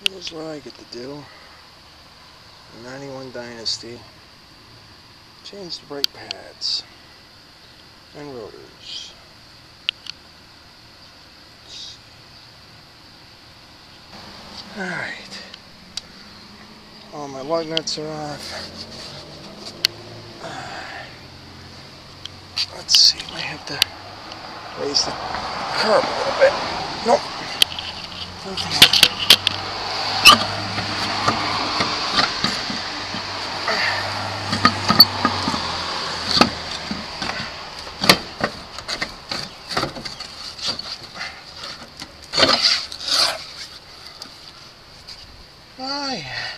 Here's what I get to do. 91 Dynasty. Change the brake pads and rotors. Alright. All my lug nuts are off. Let's see, I might have to raise the curb a little bit. Nope. Okay. Oh yeah.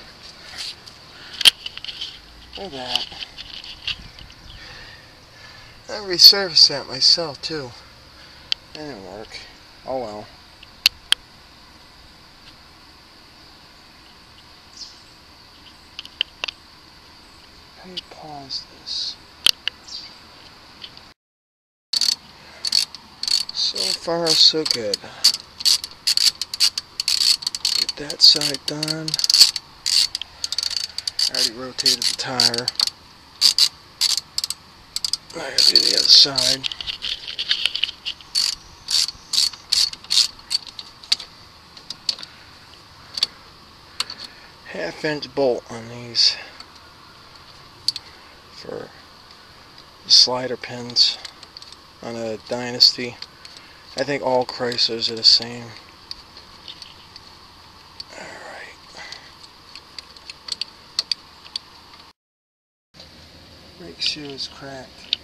Look at that. I resurfaced that myself too. That didn't work. Oh well. How do you pause this? So far so good. Get that side done. I already rotated the tire. I gotta do the other side. Half-inch bolt on these for the slider pins on a Dynasty. I think all Chryslers are the same. Brake shoe is cracked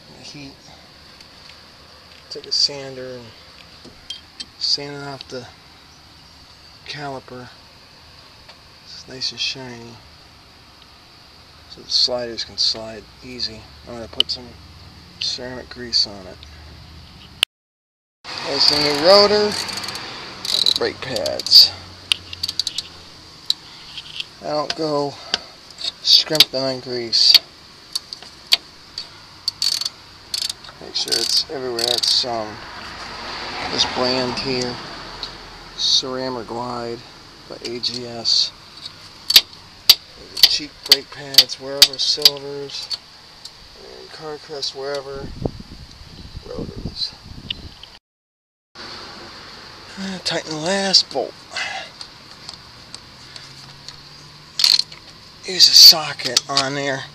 in the heat. Took a sander and sanded off the caliper. It's nice and shiny, so the sliders can slide easy. I'm going to put some ceramic grease on it. There's the new rotor and the brake pads. I don't go scrimping on grease. Make sure it's everywhere. It's this brand here, Ceramic Glide by AGS. The cheap brake pads, wherever, silvers, and Carcrest, wherever, rotors. Tighten the last bolt. Use a socket on there.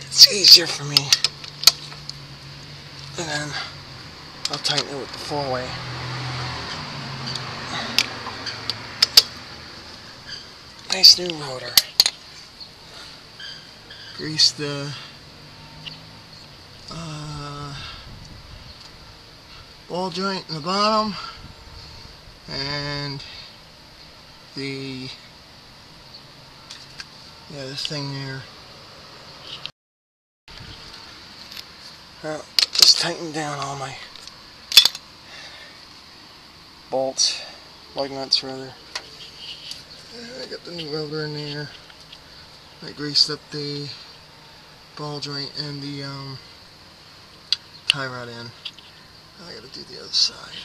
It's easier for me. And then I'll tighten it with the 4-way. Nice new rotor. Grease the ball joint in the bottom and the thing there. Well, just tighten down all my bolts, lug nuts rather. I got the new rotor in there. I greased up the ball joint and the tie rod in. Now I gotta do the other side.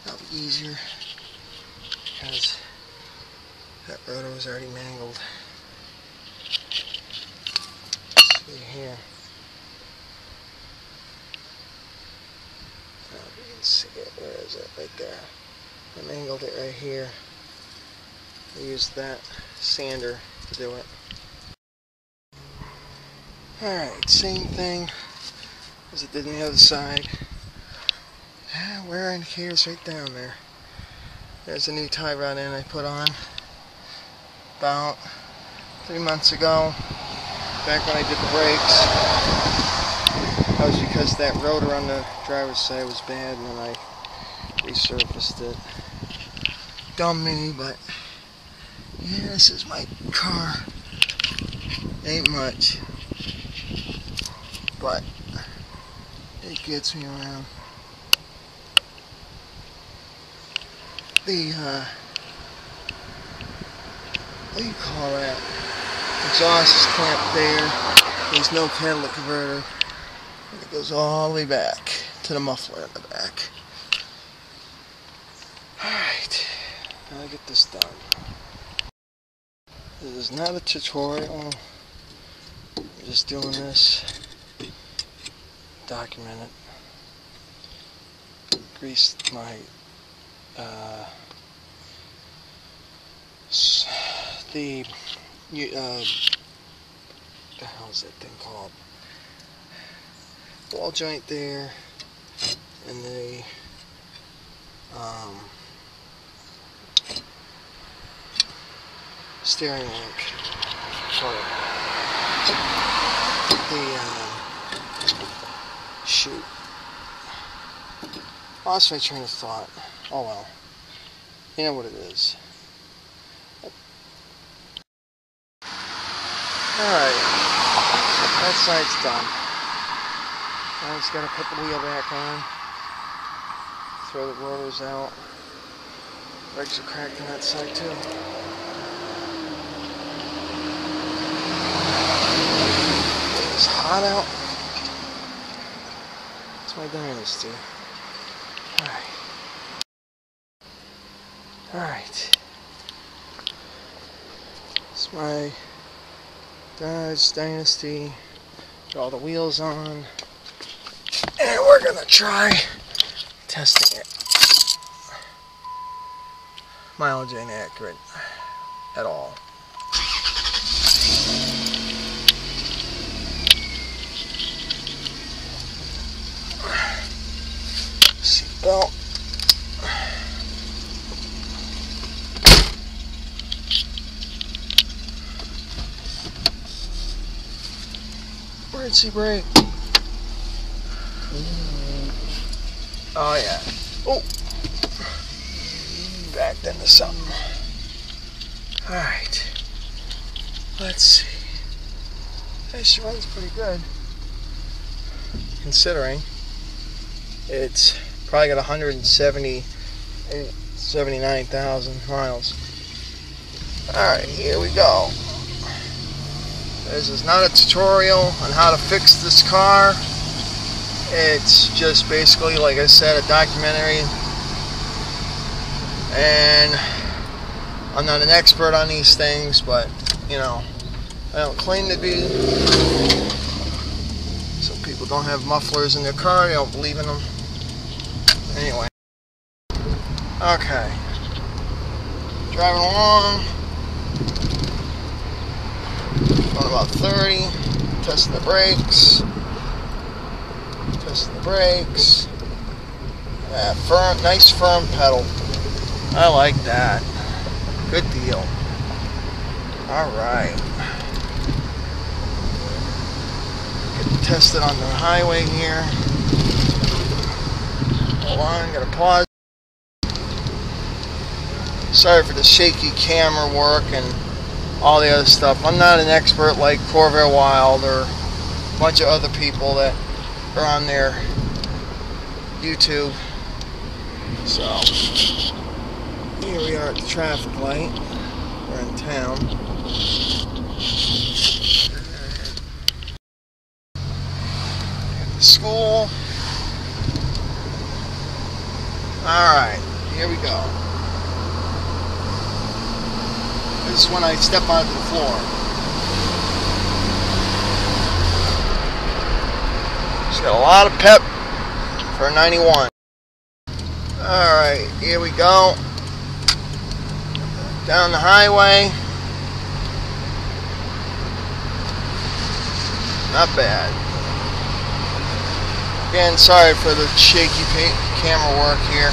That'll be easier because that rotor was already mangled. See here. You can see it. Where is it? Right there. I mangled it right here. I used that sander to do it. Alright, same thing as it did on the other side. Wear indicator's right down there. There's a new tie rod in I put on about 3 months ago, back when I did the brakes. That was because that rotor on the driver's side was bad and then I resurfaced it. Dumb me, but yeah, this is my car. Ain't much, but it gets me around. The what do you call that? Exhaust is clamped there. There's no catalytic converter. And it goes all the way back to the muffler in the back. Alright. Gotta get this done. This is not a tutorial. I'm just doing this. Document it. Grease my the hell is that thing called? Ball joint there, and the steering link for the shoot. Lost my train of thought. Oh well. You know what it is. Alright. That side's done. Now I just gotta put the wheel back on. Throw the rotors out. Brakes are cracked on that side too. It's hot out. It's my dynasty. Alright. It's my Dodge Dynasty. Got all the wheels on. And we're gonna try testing it. Mileage ain't accurate at all. Seatbelt. Emergency brake. Oh yeah. Oh, backed into something. All right. Let's see. This runs pretty good, considering it's probably got 179,000 miles. All right, here we go. This is not a tutorial on how to fix this car. It's just basically, like I said, a documentary. And I'm not an expert on these things, but, you know, I don't claim to be. Some people don't have mufflers in their car. They don't believe in them. Anyway. Okay. Driving along. Going about 30, testing the brakes, firm, nice firm pedal. I like that. Good deal. Alright. Get tested on the highway here. Hold on, gotta pause. Sorry for the shaky camera work and all the other stuff. I'm not an expert like Corvair Wild or a bunch of other people that are on their YouTube. So here we are at the traffic light. We're in town. School. Alright, here we go. This is when I step onto the floor. She's got a lot of pep for a 91. Alright, here we go. Down the highway. Not bad. Again, sorry for the shaky camera work here.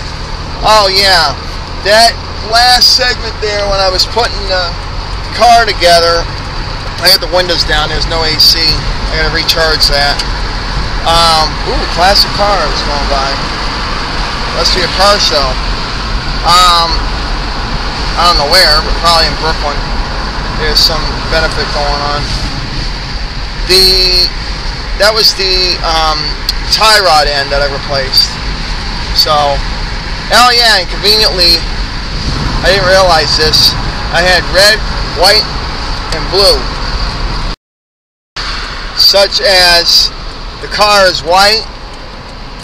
Oh yeah, that last segment there when I was putting the car together, I had the windows down, there's no AC. I gotta recharge that. Ooh, classic car I was going by. Must be a car show. I don't know where, but probably in Brooklyn. There's some benefit going on. That was the tie rod end that I replaced. So, oh yeah, and conveniently, I didn't realize this. I had red, white, and blue. Such as the car is white,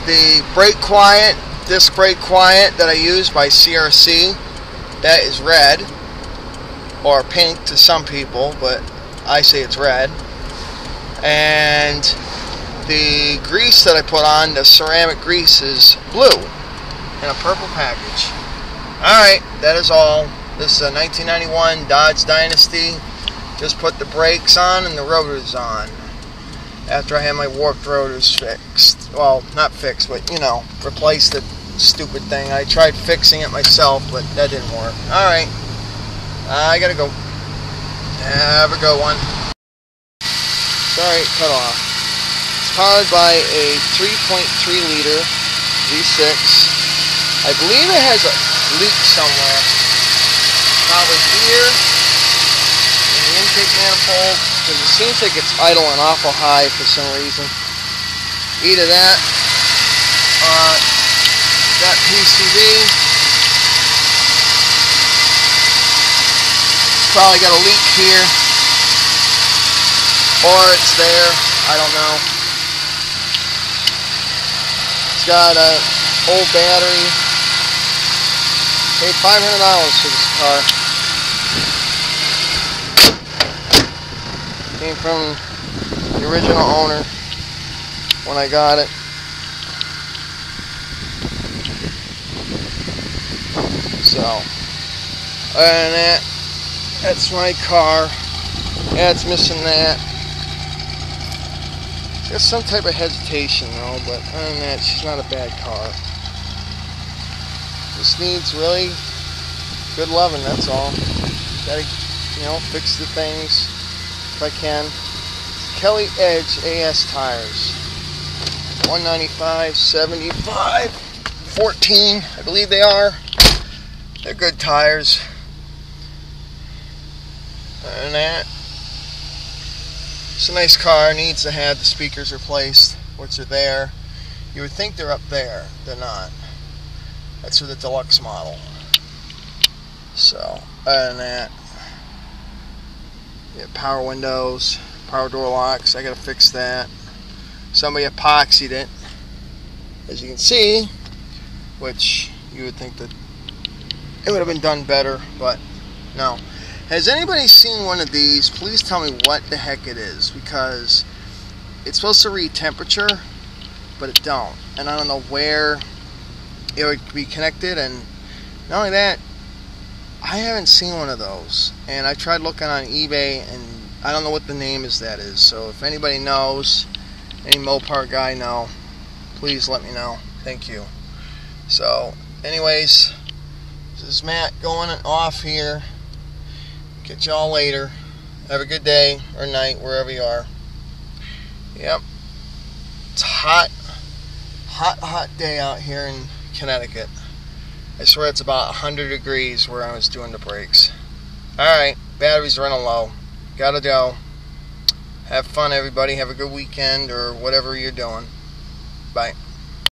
the brake quiet, disc brake quiet that I use by CRC That is red, or pink to some people, but I say it's red. And the grease that I put on, the ceramic grease, is blue in a purple package. Alright, that is all. This is a 1991 Dodge Dynasty. Just put the brakes on and the rotors on after I had my warped rotors fixed. Well, not fixed, but you know, replaced the stupid thing. I tried fixing it myself, but that didn't work. Alright, I gotta go. Have a good one. Sorry, cut off. It's powered by a 3.3 liter V6. I believe it has a leak somewhere. Probably here in the intake manifold, because it seems like it's idling awful high for some reason. Either that, that PCV, probably got a leak here, or it's there, I don't know. It's got an old battery. Paid $500 for this car. Came from the original owner when I got it. So, other than that's my car. Yeah, it's missing that. It's got some type of hesitation though, but other than that, she's not a bad car. Just needs really good loving, that's all. Gotta, you know, fix the things if I can. Kelly Edge AS tires. 195, 75, 14, I believe they are. They're good tires. Other than that, it's a nice car. Needs to have the speakers replaced, which are there. You would think they're up there. They're not. That's for the deluxe model. So, other than that, yeah, power windows, power door locks. I gotta fix that. Somebody epoxied it, as you can see, which you would think that it would have been done better, but no. Has anybody seen one of these? Please tell me what the heck it is, because it's supposed to read temperature, but it don't. And I don't know where it would be connected, and not only that, I haven't seen one of those. And I tried looking on eBay, and I don't know what the name is that is. So if anybody knows, any Mopar guy know, please let me know. Thank you. So, anyways, this is Matt going off here. Catch y'all later. Have a good day or night wherever you are. Yep. It's hot day out here in Connecticut. I swear it's about 100 degrees where I was doing the brakes. Alright, battery's running low. Gotta go. Have fun, everybody. Have a good weekend or whatever you're doing. Bye.